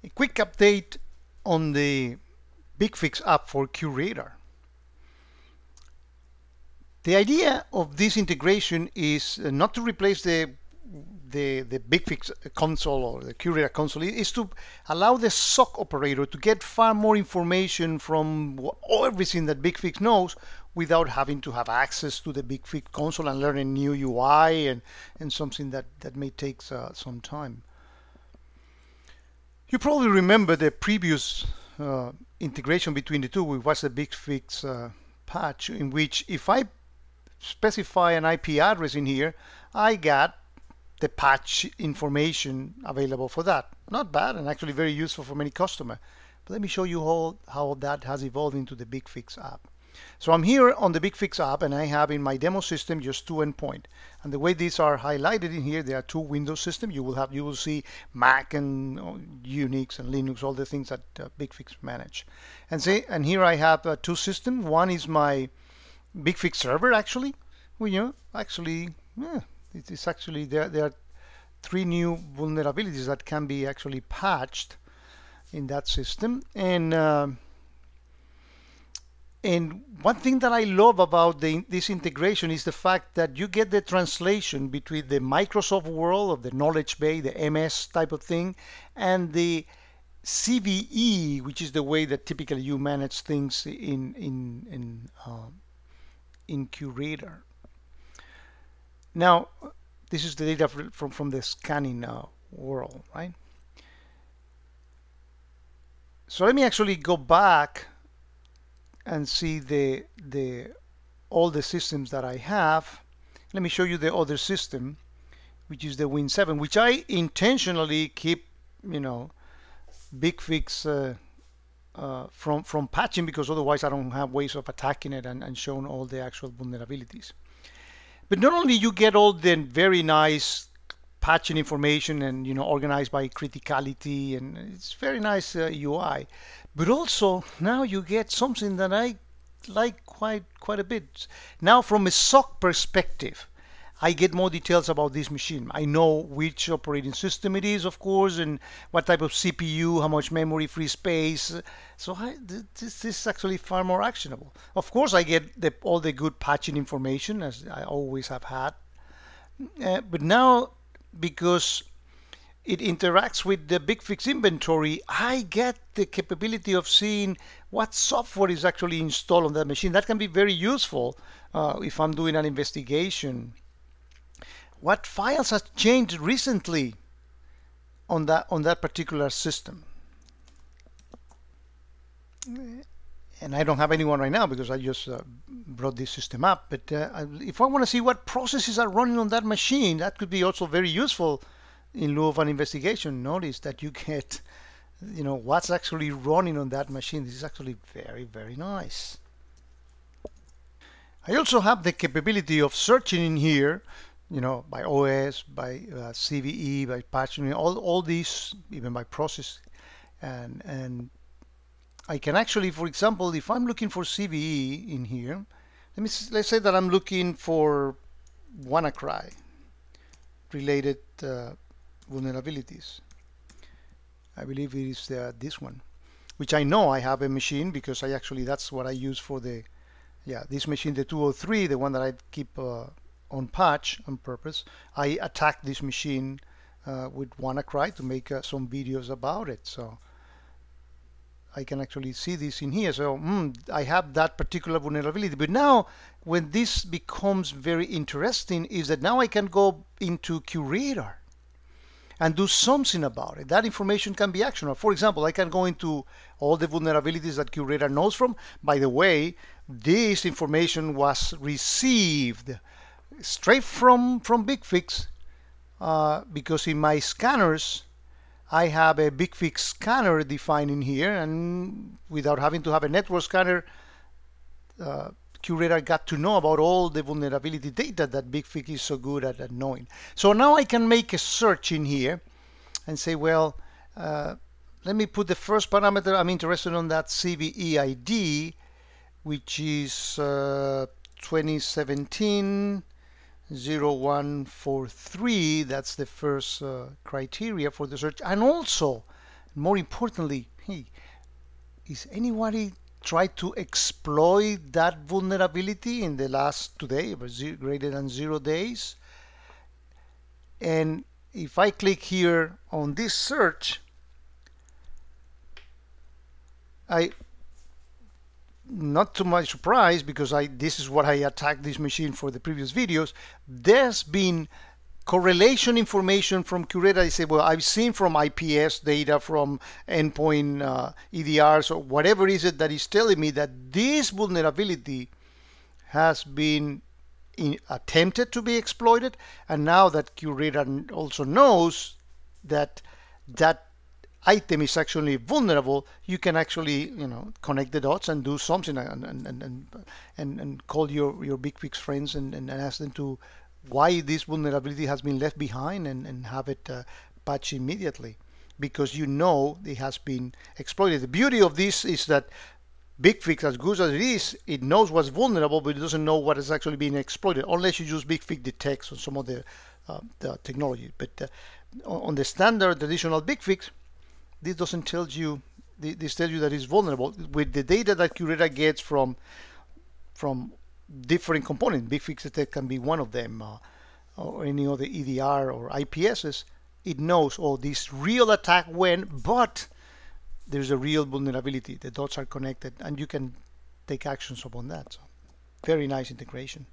A quick update on the BigFix app for QRadar. The idea of this integration is not to replace the BigFix console or the QRadar console. Is to allow the SOC operator to get far more information from everything that BigFix knows without having to have access to the BigFix console and learn a new UI and something that may take some time. You probably remember the previous integration between the two, which was the BigFix patch, in which if I specify an IP address in here, I got the patch information available for that. Not bad, and actually very useful for many customers. But let me show you how that has evolved into the BigFix app. So I'm here on the BigFix app, and I have in my demo system just 2 endpoints. And the way these are highlighted in here, there are 2 Windows systems. You will see Mac and Unix and Linux, all the things that BigFix manage. And here I have 2 systems. One is my BigFix server, actually. Well, it is actually there are 3 new vulnerabilities that can be actually patched in that system. And one thing that I love about this integration is the fact that you get the translation between the Microsoft world of the knowledge base, the MS type of thing, and the CVE, which is the way that typically you manage things in QRadar. Now, this is the data from the scanning world, right? So let me actually go back and see all the systems that I have. Let me show you the other system, which is the Win7, which I intentionally keep, BigFix from patching, because otherwise I don't have ways of attacking it and showing all the actual vulnerabilities. But not only you get all the very nice patching information and organized by criticality, and it's very nice UI, but also now you get something that I like quite a bit. Now from a SOC perspective, I get more details about this machine. I know which operating system it is, of course, and what type of CPU, how much memory, free space. So this is actually far more actionable. Of course, I get all the good patching information, as I always have had. But now, because it interacts with the BigFix inventory, I get the capability of seeing what software is actually installed on that machine. That can be very useful if I'm doing an investigation. What files have changed recently on that particular system? And I don't have anyone right now because I just brought this system up. But if I want to see what processes are running on that machine, that could be also very useful in lieu of an investigation. Notice that you get, what's actually running on that machine. This is actually very, very nice. I also have the capability of searching in here, by OS, by CVE, by patching, all these, even by process, and I can actually, for example, if I'm looking for CVE in here, let's say that I'm looking for WannaCry related vulnerabilities. I believe it is this one, which I know I have a machine because that's what I use for this machine, the 203, the one that I keep on patch on purpose. I attacked this machine with WannaCry to make some videos about it. So I can actually see this in here. So I have that particular vulnerability. But now when this becomes very interesting is that now I can go into QRadar and do something about it. That information can be actionable. For example, I can go into all the vulnerabilities that QRadar knows from. By the way, this information was received straight from BigFix because in my scanners I have a BigFix scanner defined in here, and without having to have a network scanner, QRadar got to know about all the vulnerability data that BigFix is so good at knowing. So now I can make a search in here and say, well, let me put the first parameter. I'm interested on that CVE ID, which is 2017 0143. That's the first criteria for the search. And also More importantly, hey, is anybody tried to exploit that vulnerability in the last today, greater than 0 days? And if I click here on this search, I not too much surprise because this is what I attacked this machine for the previous videos. There's been correlation information from QRadar. I say, well, I've seen from IPS data, from endpoint EDRs, or whatever is it that is telling me that this vulnerability has been attempted to be exploited, and now that QRadar also knows that that item is actually vulnerable, you can actually connect the dots and do something and call your BigFix friends and ask them to why this vulnerability has been left behind and have it patched immediately, because it has been exploited. The beauty of this is that BigFix, as good as it is, it knows what's vulnerable, but it doesn't know what is actually being exploited, unless you use BigFix detects on some of the technology. But on the standard traditional BigFix, this doesn't tell you. This tells you that it's vulnerable with the data that QRadar gets from different components. BigFix detect can be one of them, or any other EDR or IPSs. It knows, oh, this real attack went, but there's a real vulnerability. The dots are connected, and you can take actions upon that. So, very nice integration.